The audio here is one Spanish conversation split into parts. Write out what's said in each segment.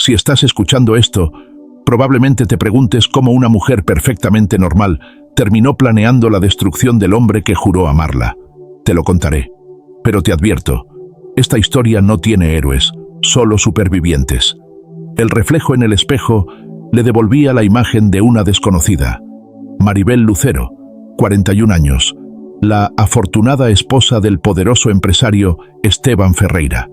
Si estás escuchando esto, probablemente te preguntes cómo una mujer perfectamente normal terminó planeando la destrucción del hombre que juró amarla. Te lo contaré. Pero te advierto, esta historia no tiene héroes, solo supervivientes. El reflejo en el espejo le devolvía la imagen de una desconocida. Maribel Lucero, 41 años, la afortunada esposa del poderoso empresario Esteban Ferreira.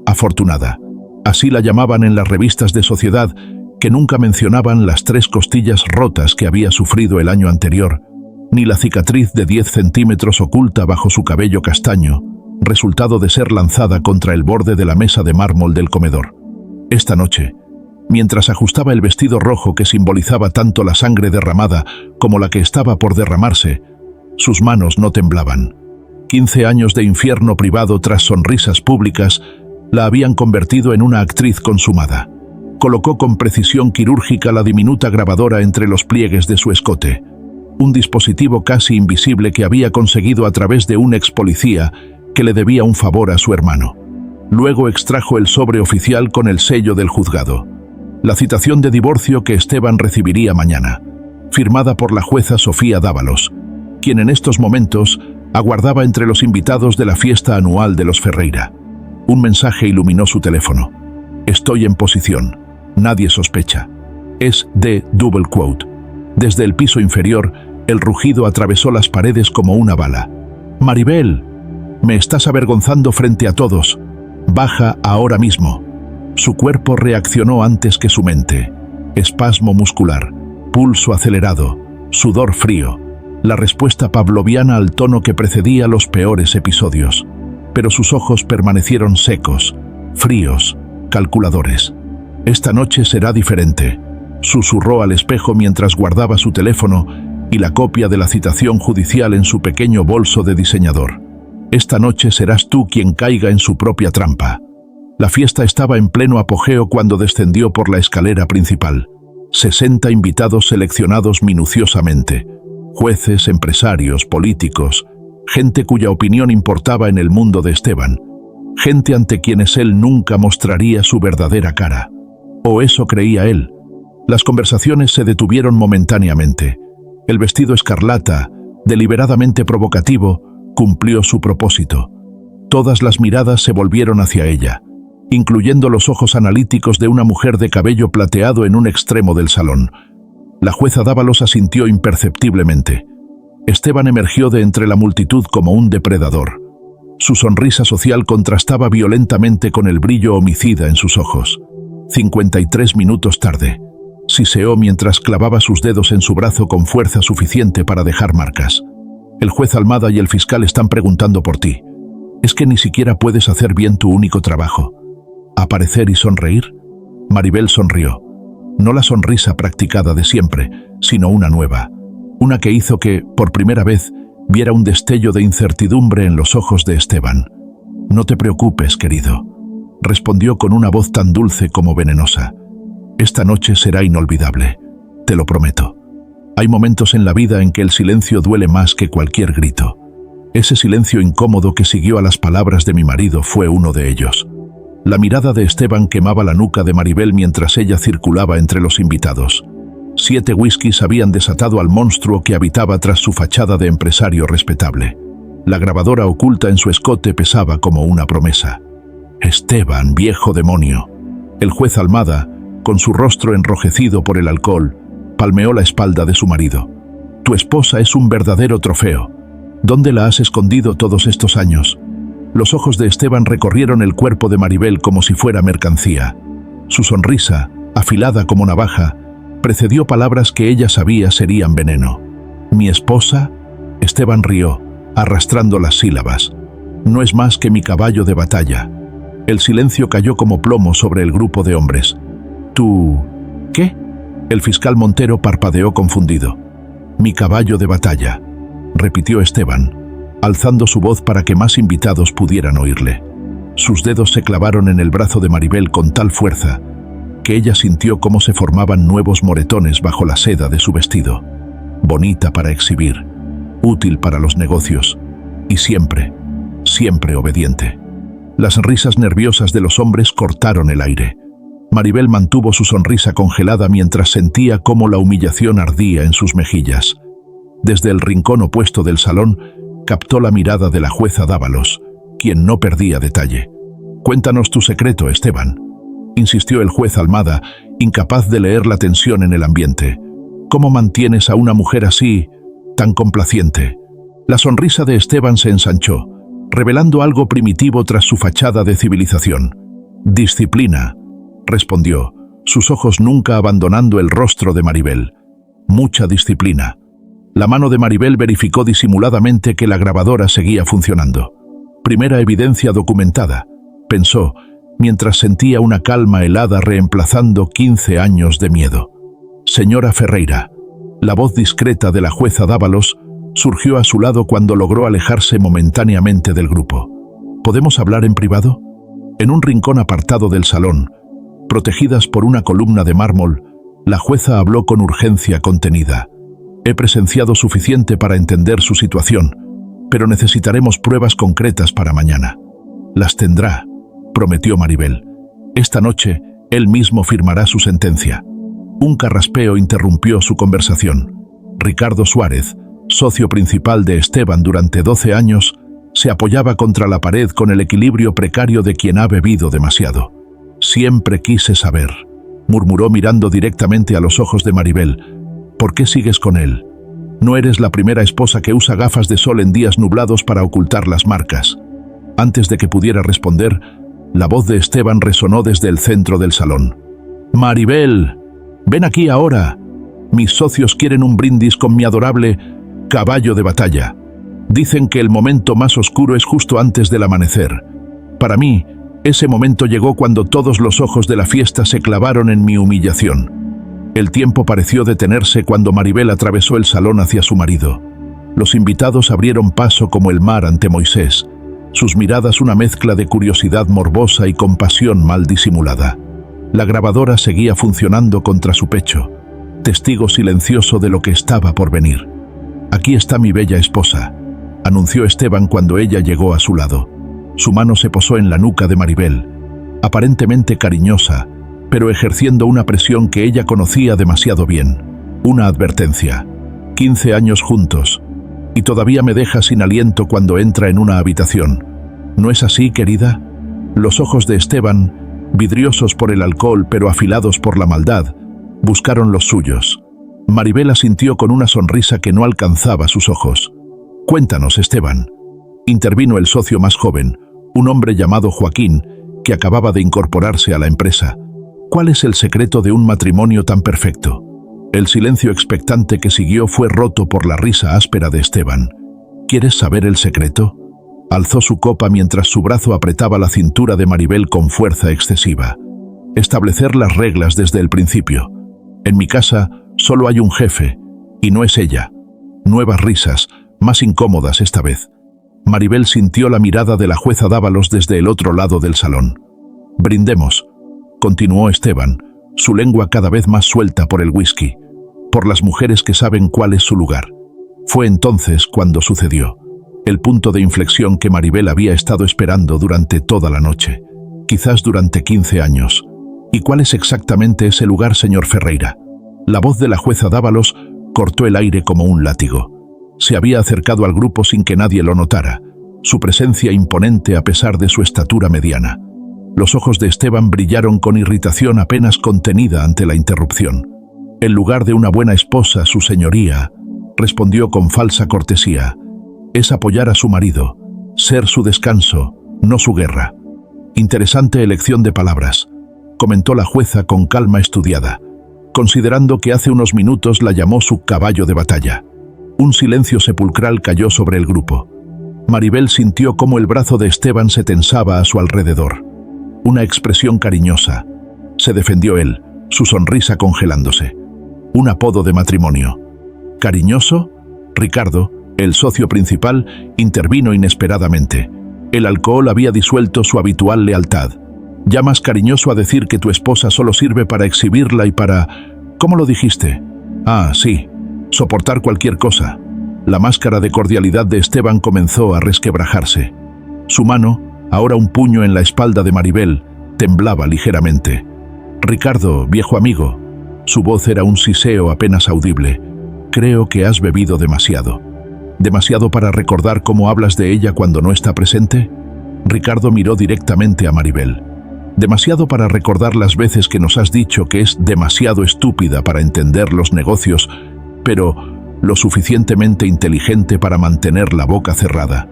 Afortunada, así la llamaban en las revistas de sociedad, que nunca mencionaban las 3 costillas rotas que había sufrido el año anterior, ni la cicatriz de 10 centímetros oculta bajo su cabello castaño, resultado de ser lanzada contra el borde de la mesa de mármol del comedor. Esta noche, mientras ajustaba el vestido rojo que simbolizaba tanto la sangre derramada como la que estaba por derramarse, sus manos no temblaban. 15 años de infierno privado tras sonrisas públicas la habían convertido en una actriz consumada. Colocó con precisión quirúrgica la diminuta grabadora entre los pliegues de su escote, un dispositivo casi invisible que había conseguido a través de un ex policía que le debía un favor a su hermano. Luego extrajo el sobre oficial con el sello del juzgado. La citación de divorcio que Esteban recibiría mañana, firmada por la jueza Sofía Dávalos, quien en estos momentos aguardaba entre los invitados de la fiesta anual de los Ferreira. Un mensaje iluminó su teléfono. Estoy en posición. Nadie sospecha. Es de double quote. Desde el piso inferior, el rugido atravesó las paredes como una bala. Maribel, me estás avergonzando frente a todos. Baja ahora mismo. Su cuerpo reaccionó antes que su mente. Espasmo muscular, pulso acelerado, sudor frío. La respuesta pavloviana al tono que precedía los peores episodios. Pero sus ojos permanecieron secos, fríos, calculadores. Esta noche será diferente, susurró al espejo mientras guardaba su teléfono y la copia de la citación judicial en su pequeño bolso de diseñador. Esta noche serás tú quien caiga en su propia trampa. La fiesta estaba en pleno apogeo cuando descendió por la escalera principal. 60 invitados seleccionados minuciosamente. Jueces, empresarios, políticos, gente cuya opinión importaba en el mundo de Esteban. Gente ante quienes él nunca mostraría su verdadera cara. O eso creía él. Las conversaciones se detuvieron momentáneamente. El vestido escarlata, deliberadamente provocativo, cumplió su propósito. Todas las miradas se volvieron hacia ella, incluyendo los ojos analíticos de una mujer de cabello plateado en un extremo del salón. La jueza Dávalos asintió imperceptiblemente. Esteban emergió de entre la multitud como un depredador. Su sonrisa social contrastaba violentamente con el brillo homicida en sus ojos. 53 minutos tarde, siseó mientras clavaba sus dedos en su brazo con fuerza suficiente para dejar marcas. El juez Almada y el fiscal están preguntando por ti. ¿Es que ni siquiera puedes hacer bien tu único trabajo? ¿Aparecer y sonreír? Maribel sonrió. No la sonrisa practicada de siempre, sino una nueva. Una que hizo que, por primera vez, viera un destello de incertidumbre en los ojos de Esteban. No te preocupes, querido, respondió con una voz tan dulce como venenosa. Esta noche será inolvidable, te lo prometo. Hay momentos en la vida en que el silencio duele más que cualquier grito. Ese silencio incómodo que siguió a las palabras de mi marido fue uno de ellos. La mirada de Esteban quemaba la nuca de Maribel mientras ella circulaba entre los invitados. 7 whiskies habían desatado al monstruo que habitaba tras su fachada de empresario respetable. La grabadora oculta en su escote pesaba como una promesa. Esteban, viejo demonio. El juez Almada, con su rostro enrojecido por el alcohol, palmeó la espalda de su marido. Tu esposa es un verdadero trofeo. ¿Dónde la has escondido todos estos años? Los ojos de Esteban recorrieron el cuerpo de Maribel como si fuera mercancía. Su sonrisa, afilada como navaja, precedió palabras que ella sabía serían veneno. ¿Mi esposa? Esteban rió, arrastrando las sílabas. No es más que mi caballo de batalla. El silencio cayó como plomo sobre el grupo de hombres. ¿Tú... qué? El fiscal Montero parpadeó confundido. Mi caballo de batalla, repitió Esteban, alzando su voz para que más invitados pudieran oírle. Sus dedos se clavaron en el brazo de Maribel con tal fuerza que ella sintió cómo se formaban nuevos moretones bajo la seda de su vestido. Bonita para exhibir, útil para los negocios y siempre, siempre obediente. Las risas nerviosas de los hombres cortaron el aire. Maribel mantuvo su sonrisa congelada mientras sentía cómo la humillación ardía en sus mejillas. Desde el rincón opuesto del salón, captó la mirada de la jueza Dávalos, quien no perdía detalle. «Cuéntanos tu secreto, Esteban», insistió el juez Almada, incapaz de leer la tensión en el ambiente. «¿Cómo mantienes a una mujer así, tan complaciente?» La sonrisa de Esteban se ensanchó, revelando algo primitivo tras su fachada de civilización. «Disciplina», respondió, sus ojos nunca abandonando el rostro de Maribel. «Mucha disciplina». La mano de Maribel verificó disimuladamente que la grabadora seguía funcionando. «Primera evidencia documentada», pensó, mientras sentía una calma helada reemplazando 15 años de miedo. «Señora Ferreira». La voz discreta de la jueza Dávalos surgió a su lado cuando logró alejarse momentáneamente del grupo. «¿Podemos hablar en privado?» En un rincón apartado del salón, protegidas por una columna de mármol, la jueza habló con urgencia contenida. «He presenciado suficiente para entender su situación, pero necesitaremos pruebas concretas para mañana». «Las tendrá», prometió Maribel. «Esta noche, él mismo firmará su sentencia». Un carraspeo interrumpió su conversación. Ricardo Suárez, socio principal de Esteban durante 12 años, se apoyaba contra la pared con el equilibrio precario de quien ha bebido demasiado. «Siempre quise saber», murmuró mirando directamente a los ojos de Maribel. «¿Por qué sigues con él? No eres la primera esposa que usa gafas de sol en días nublados para ocultar las marcas». Antes de que pudiera responder, la voz de Esteban resonó desde el centro del salón. «Maribel, ven aquí ahora. Mis socios quieren un brindis con mi adorable caballo de batalla. Dicen que el momento más oscuro es justo antes del amanecer. Para mí, ese momento llegó cuando todos los ojos de la fiesta se clavaron en mi humillación». El tiempo pareció detenerse cuando Maribel atravesó el salón hacia su marido. Los invitados abrieron paso como el mar ante Moisés, sus miradas una mezcla de curiosidad morbosa y compasión mal disimulada. La grabadora seguía funcionando contra su pecho, testigo silencioso de lo que estaba por venir. «Aquí está mi bella esposa», anunció Esteban cuando ella llegó a su lado. Su mano se posó en la nuca de Maribel, aparentemente cariñosa, pero ejerciendo una presión que ella conocía demasiado bien. Una advertencia. 15 años juntos, y todavía me deja sin aliento cuando entra en una habitación. ¿No es así, querida? Los ojos de Esteban, vidriosos por el alcohol pero afilados por la maldad, buscaron los suyos. Maribel asintió con una sonrisa que no alcanzaba sus ojos. «Cuéntanos, Esteban», intervino el socio más joven, un hombre llamado Joaquín, que acababa de incorporarse a la empresa. «¿Cuál es el secreto de un matrimonio tan perfecto?» El silencio expectante que siguió fue roto por la risa áspera de Esteban. «¿Quieres saber el secreto?». Alzó su copa mientras su brazo apretaba la cintura de Maribel con fuerza excesiva. «Establecer las reglas desde el principio. En mi casa solo hay un jefe, y no es ella». Nuevas risas, más incómodas esta vez. Maribel sintió la mirada de la jueza Dávalos desde el otro lado del salón. «Brindemos», continuó Esteban, su lengua cada vez más suelta por el whisky, «por las mujeres que saben cuál es su lugar». Fue entonces cuando sucedió, el punto de inflexión que Maribel había estado esperando durante toda la noche, quizás durante 15 años. «¿Y cuál es exactamente ese lugar, señor Ferreira?». La voz de la jueza Dávalos cortó el aire como un látigo. Se había acercado al grupo sin que nadie lo notara, su presencia imponente a pesar de su estatura mediana. Los ojos de Esteban brillaron con irritación apenas contenida ante la interrupción. «El lugar de una buena esposa, su señoría», respondió con falsa cortesía, «es apoyar a su marido, ser su descanso, no su guerra». «Interesante elección de palabras», comentó la jueza con calma estudiada, considerando que hace unos minutos la llamó su caballo de batalla. Un silencio sepulcral cayó sobre el grupo. Maribel sintió cómo el brazo de Esteban se tensaba a su alrededor. Una expresión cariñosa. Se defendió él, su sonrisa congelándose. Un apodo de matrimonio. ¿Cariñoso? Ricardo, el socio principal, intervino inesperadamente. El alcohol había disuelto su habitual lealtad. «Llamas cariñoso a decir que tu esposa solo sirve para exhibirla y para... ¿Cómo lo dijiste?». «Ah, sí. Soportar cualquier cosa». La máscara de cordialidad de Esteban comenzó a resquebrajarse. Su mano, ahora un puño en la espalda de Maribel, temblaba ligeramente. Ricardo, viejo amigo. Su voz era un siseo apenas audible. Creo que has bebido demasiado. ¿Demasiado para recordar cómo hablas de ella cuando no está presente? Ricardo miró directamente a Maribel. ¿Demasiado para recordar las veces que nos has dicho que es demasiado estúpida para entender los negocios, pero lo suficientemente inteligente para mantener la boca cerrada?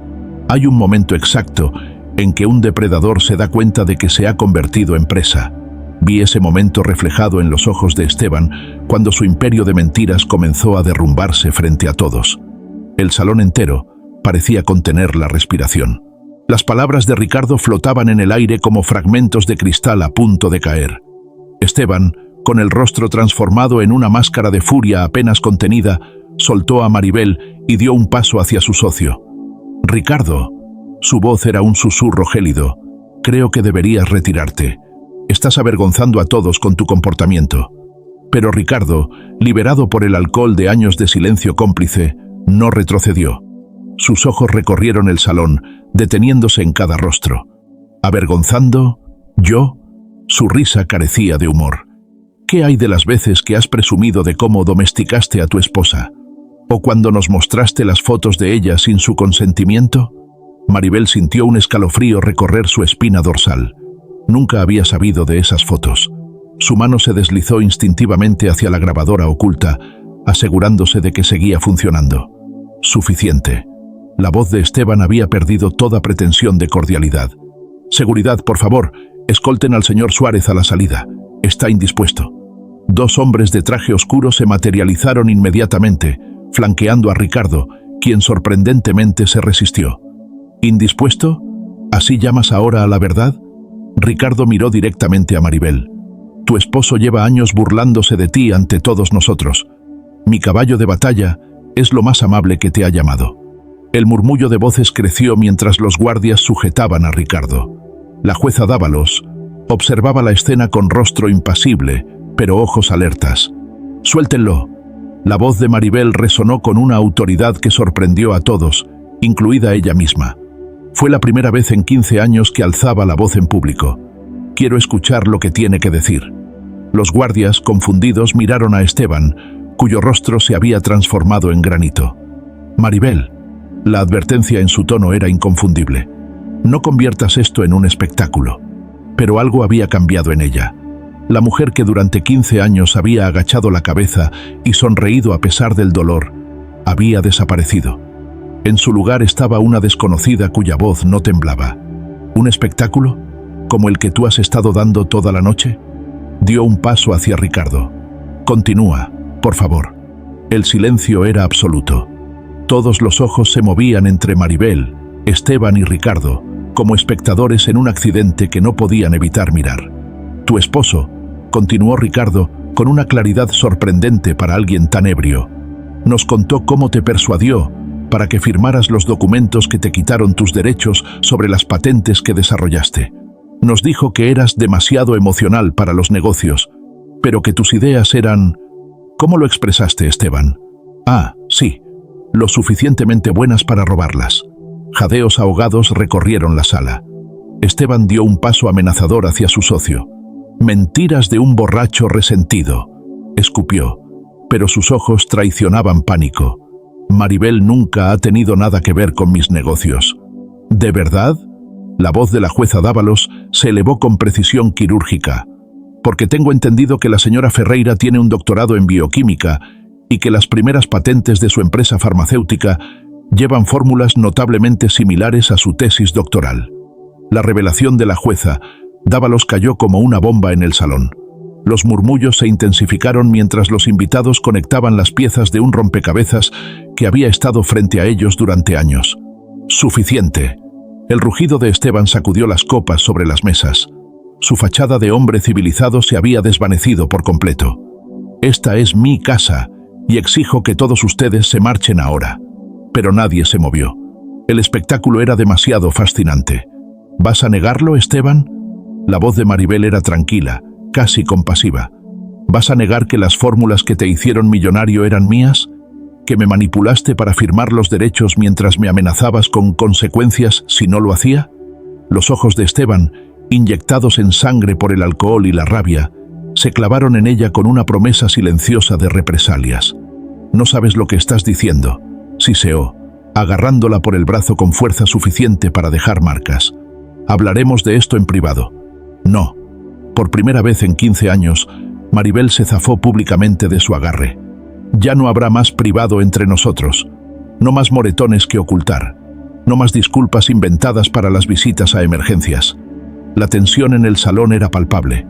Hay un momento exacto en que un depredador se da cuenta de que se ha convertido en presa. Vi ese momento reflejado en los ojos de Esteban cuando su imperio de mentiras comenzó a derrumbarse frente a todos. El salón entero parecía contener la respiración. Las palabras de Ricardo flotaban en el aire como fragmentos de cristal a punto de caer. Esteban, con el rostro transformado en una máscara de furia apenas contenida, soltó a Maribel y dio un paso hacia su socio. «Ricardo», su voz era un susurro gélido, «creo que deberías retirarte. Estás avergonzando a todos con tu comportamiento». Pero Ricardo, liberado por el alcohol de años de silencio cómplice, no retrocedió. Sus ojos recorrieron el salón, deteniéndose en cada rostro. ¿Avergonzando? ¿Yo? Su risa carecía de humor. ¿Qué hay de las veces que has presumido de cómo domesticaste a tu esposa? ¿O cuando nos mostraste las fotos de ella sin su consentimiento? Maribel sintió un escalofrío recorrer su espina dorsal. Nunca había sabido de esas fotos. Su mano se deslizó instintivamente hacia la grabadora oculta, asegurándose de que seguía funcionando. Suficiente. La voz de Esteban había perdido toda pretensión de cordialidad. «Seguridad, por favor, escolten al señor Suárez a la salida. Está indispuesto». Dos hombres de traje oscuro se materializaron inmediatamente, flanqueando a Ricardo, quien sorprendentemente se resistió. «¿Indispuesto? ¿Así llamas ahora a la verdad?» Ricardo miró directamente a Maribel. «Tu esposo lleva años burlándose de ti ante todos nosotros. Mi caballo de batalla es lo más amable que te ha llamado». El murmullo de voces creció mientras los guardias sujetaban a Ricardo. La jueza Dávalos observaba la escena con rostro impasible, pero ojos alertas. «Suéltenlo». La voz de Maribel resonó con una autoridad que sorprendió a todos, incluida ella misma. Fue la primera vez en 15 años que alzaba la voz en público. «Quiero escuchar lo que tiene que decir». Los guardias, confundidos, miraron a Esteban, cuyo rostro se había transformado en granito. «Maribel». La advertencia en su tono era inconfundible. «No conviertas esto en un espectáculo». Pero algo había cambiado en ella. La mujer que durante 15 años había agachado la cabeza y sonreído a pesar del dolor, había desaparecido. En su lugar estaba una desconocida cuya voz no temblaba. «¿Un espectáculo? ¿Como el que tú has estado dando toda la noche?» Dio un paso hacia Ricardo. «Continúa, por favor». El silencio era absoluto. Todos los ojos se movían entre Maribel, Esteban y Ricardo, como espectadores en un accidente que no podían evitar mirar. «Tu esposo», continuó Ricardo, con una claridad sorprendente para alguien tan ebrio, «nos contó cómo te persuadió para que firmaras los documentos que te quitaron tus derechos sobre las patentes que desarrollaste. Nos dijo que eras demasiado emocional para los negocios, pero que tus ideas eran... ¿Cómo lo expresaste, Esteban? Ah, sí. Lo suficientemente buenas para robarlas». Jadeos ahogados recorrieron la sala. Esteban dio un paso amenazador hacia su socio. «Mentiras de un borracho resentido», escupió, pero sus ojos traicionaban pánico. «Maribel nunca ha tenido nada que ver con mis negocios». «¿De verdad?» La voz de la jueza Dávalos se elevó con precisión quirúrgica. «Porque tengo entendido que la señora Ferreira tiene un doctorado en bioquímica y que las primeras patentes de su empresa farmacéutica llevan fórmulas notablemente similares a su tesis doctoral». La revelación de la jueza Dávalos cayó como una bomba en el salón. Los murmullos se intensificaron mientras los invitados conectaban las piezas de un rompecabezas que había estado frente a ellos durante años. «Suficiente». El rugido de Esteban sacudió las copas sobre las mesas. Su fachada de hombre civilizado se había desvanecido por completo. «Esta es mi casa y exijo que todos ustedes se marchen ahora». Pero nadie se movió. El espectáculo era demasiado fascinante. «¿Vas a negarlo, Esteban?» La voz de Maribel era tranquila, casi compasiva. «¿Vas a negar que las fórmulas que te hicieron millonario eran mías? ¿Que me manipulaste para firmar los derechos mientras me amenazabas con consecuencias si no lo hacía?» Los ojos de Esteban, inyectados en sangre por el alcohol y la rabia, Se clavaron en ella con una promesa silenciosa de represalias. «No sabes lo que estás diciendo», siseó, agarrándola por el brazo con fuerza suficiente para dejar marcas. «Hablaremos de esto en privado». «No». Por primera vez en 15 años, Maribel se zafó públicamente de su agarre. «Ya no habrá más privado entre nosotros. No más moretones que ocultar. No más disculpas inventadas para las visitas a emergencias». La tensión en el salón era palpable.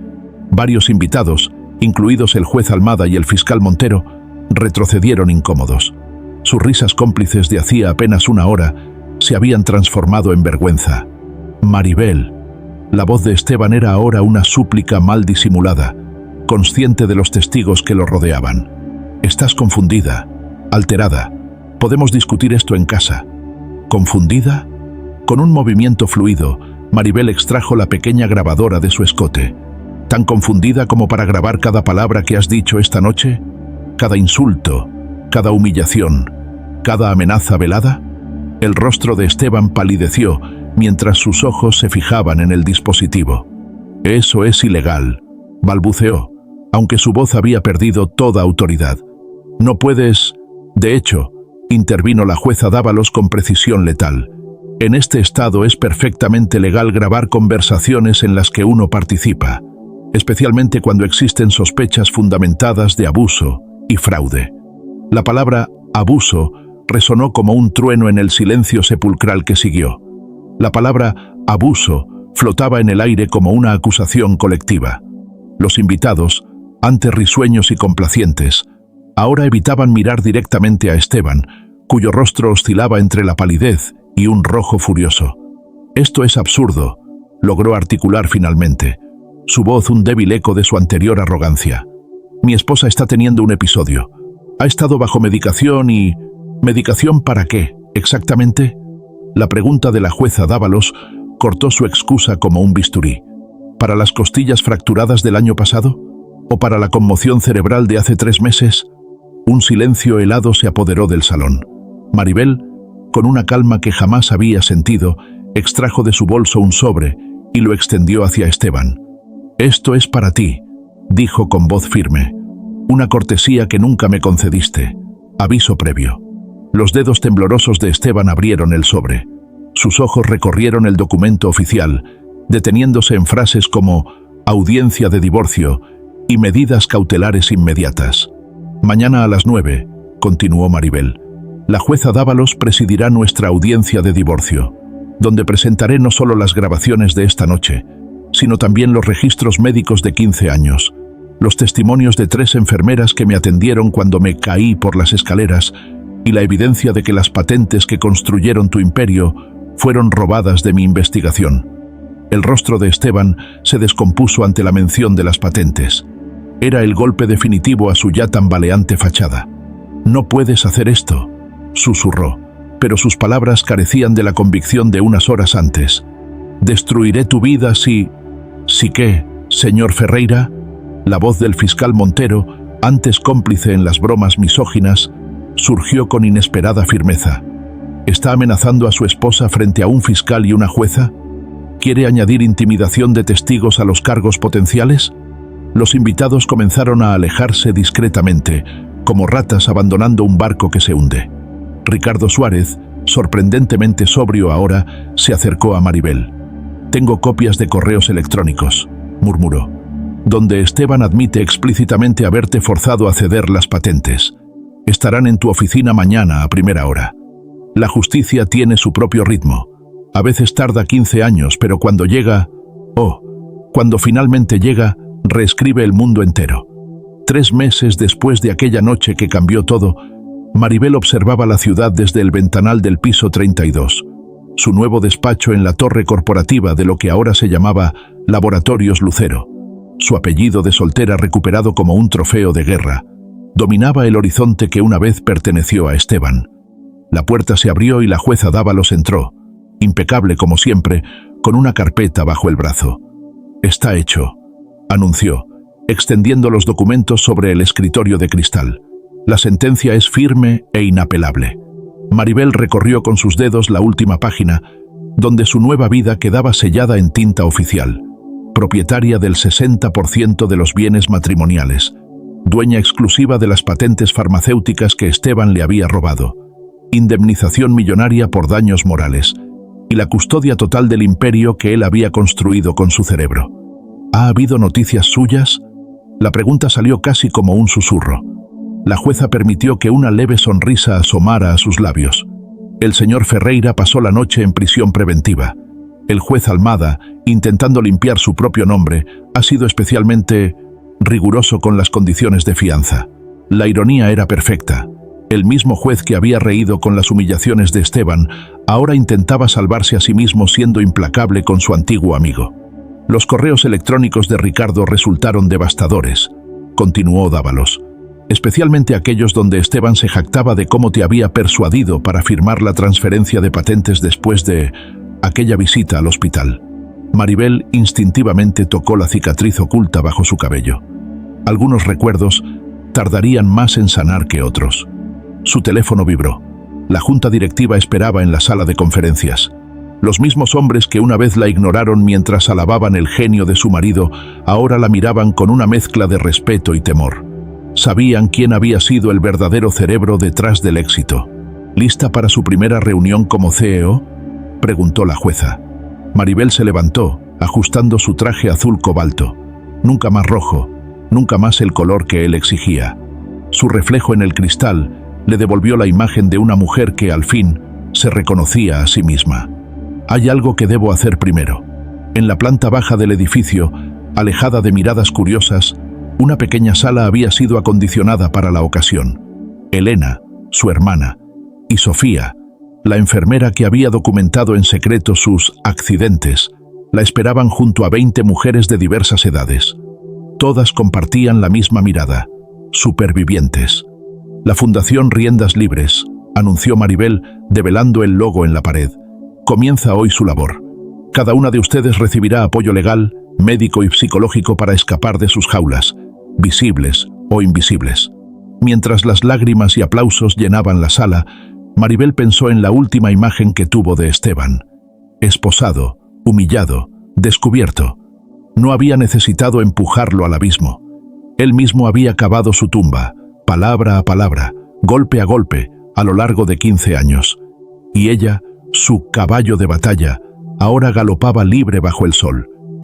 Varios invitados, incluidos el juez Almada y el fiscal Montero, retrocedieron incómodos. Sus risas cómplices de hacía apenas una hora se habían transformado en vergüenza. «Maribel». La voz de Esteban era ahora una súplica mal disimulada, consciente de los testigos que lo rodeaban. «Estás confundida, alterada. Podemos discutir esto en casa». «¿Confundida?». Con un movimiento fluido, Maribel extrajo la pequeña grabadora de su escote. «¿Tan confundida como para grabar cada palabra que has dicho esta noche? Cada insulto, cada humillación, cada amenaza velada». El rostro de Esteban palideció mientras sus ojos se fijaban en el dispositivo. «Eso es ilegal», balbuceó, aunque su voz había perdido toda autoridad. «No puedes...». «De hecho», intervino la jueza Dávalos con precisión letal, «en este estado es perfectamente legal grabar conversaciones en las que uno participa, especialmente cuando existen sospechas fundamentadas de abuso y fraude». La palabra «abuso» resonó como un trueno en el silencio sepulcral que siguió. La palabra «abuso» flotaba en el aire como una acusación colectiva. Los invitados, antes risueños y complacientes, ahora evitaban mirar directamente a Esteban, cuyo rostro oscilaba entre la palidez y un rojo furioso. «Esto es absurdo», logró articular finalmente, su voz un débil eco de su anterior arrogancia. «Mi esposa está teniendo un episodio. Ha estado bajo medicación y... ¿Medicación para qué, exactamente?». La pregunta de la jueza Dávalos cortó su excusa como un bisturí. ¿Para las costillas fracturadas del año pasado? ¿O para la conmoción cerebral de hace 3 meses? Un silencio helado se apoderó del salón. Maribel, con una calma que jamás había sentido, extrajo de su bolso un sobre y lo extendió hacia Esteban. «Esto es para ti», dijo con voz firme. «Una cortesía que nunca me concediste. Aviso previo». Los dedos temblorosos de Esteban abrieron el sobre. Sus ojos recorrieron el documento oficial, deteniéndose en frases como «audiencia de divorcio» y «medidas cautelares inmediatas». «Mañana a las 9», continuó Maribel, «la jueza Dávalos presidirá nuestra audiencia de divorcio, donde presentaré no solo las grabaciones de esta noche, sino también los registros médicos de 15 años, los testimonios de 3 enfermeras que me atendieron cuando me caí por las escaleras y la evidencia de que las patentes que construyeron tu imperio fueron robadas de mi investigación». El rostro de Esteban se descompuso ante la mención de las patentes. Era el golpe definitivo a su ya tambaleante fachada. «No puedes hacer esto», susurró, pero sus palabras carecían de la convicción de unas horas antes. «Destruiré tu vida si...». «¿Sí qué, señor Ferreira?». La voz del fiscal Montero, antes cómplice en las bromas misóginas, surgió con inesperada firmeza. ¿Está amenazando a su esposa frente a un fiscal y una jueza? ¿Quiere añadir intimidación de testigos a los cargos potenciales? Los invitados comenzaron a alejarse discretamente, como ratas abandonando un barco que se hunde. Ricardo Suárez, sorprendentemente sobrio ahora, se acercó a Maribel. «Tengo copias de correos electrónicos», murmuró, «donde Esteban admite explícitamente haberte forzado a ceder las patentes. Estarán en tu oficina mañana a primera hora. La justicia tiene su propio ritmo. A veces tarda 15 años, pero cuando llega... cuando finalmente llega, reescribe el mundo entero». 3 meses después de aquella noche que cambió todo, Maribel observaba la ciudad desde el ventanal del piso 32, su nuevo despacho en la torre corporativa de lo que ahora se llamaba Laboratorios Lucero. Su apellido de soltera recuperado como un trofeo de guerra dominaba el horizonte que una vez perteneció a Esteban. La puerta se abrió y la jueza Dávalos entró, impecable como siempre, con una carpeta bajo el brazo. «Está hecho», anunció, extendiendo los documentos sobre el escritorio de cristal. «La sentencia es firme e inapelable». Maribel recorrió con sus dedos la última página, donde su nueva vida quedaba sellada en tinta oficial. propietaria del 60% de los bienes matrimoniales, dueña exclusiva de las patentes farmacéuticas que Esteban le había robado, indemnización millonaria por daños morales y la custodia total del imperio que él había construido con su cerebro. ¿Ha habido noticias suyas? La pregunta salió casi como un susurro. La jueza permitió que una leve sonrisa asomara a sus labios. El señor Ferreira pasó la noche en prisión preventiva. El juez Almada, intentando limpiar su propio nombre, ha sido especialmente riguroso con las condiciones de fianza. La ironía era perfecta. El mismo juez que había reído con las humillaciones de Esteban, ahora intentaba salvarse a sí mismo siendo implacable con su antiguo amigo. Los correos electrónicos de Ricardo resultaron devastadores, continuó Dávalos, especialmente aquellos donde Esteban se jactaba de cómo te había persuadido para firmar la transferencia de patentes después de aquella visita al hospital. Maribel instintivamente tocó la cicatriz oculta bajo su cabello. Algunos recuerdos tardarían más en sanar que otros. Su teléfono vibró. La junta directiva esperaba en la sala de conferencias. Los mismos hombres que una vez la ignoraron mientras alababan el genio de su marido, ahora la miraban con una mezcla de respeto y temor. Sabían quién había sido el verdadero cerebro detrás del éxito. ¿Lista para su primera reunión como CEO?, preguntó la jueza. Maribel se levantó, ajustando su traje azul cobalto. Nunca más rojo, nunca más el color que él exigía. Su reflejo en el cristal le devolvió la imagen de una mujer que, al fin, se reconocía a sí misma. Hay algo que debo hacer primero. En la planta baja del edificio, alejada de miradas curiosas, una pequeña sala había sido acondicionada para la ocasión. Elena, su hermana, y Sofía, la enfermera que había documentado en secreto sus accidentes, la esperaban junto a 20 mujeres de diversas edades. Todas compartían la misma mirada: supervivientes. La Fundación Riendas Libres, anunció Maribel, develando el logo en la pared. Comienza hoy su labor. Cada una de ustedes recibirá apoyo legal, médico y psicológico para escapar de sus jaulas, visibles o invisibles. Mientras las lágrimas y aplausos llenaban la sala, Maribel pensó en la última imagen que tuvo de Esteban. Esposado, humillado, descubierto. No había necesitado empujarlo al abismo. Él mismo había cavado su tumba, palabra a palabra, golpe a golpe, a lo largo de 15 años. Y ella, su caballo de batalla, ahora galopaba libre bajo el sol,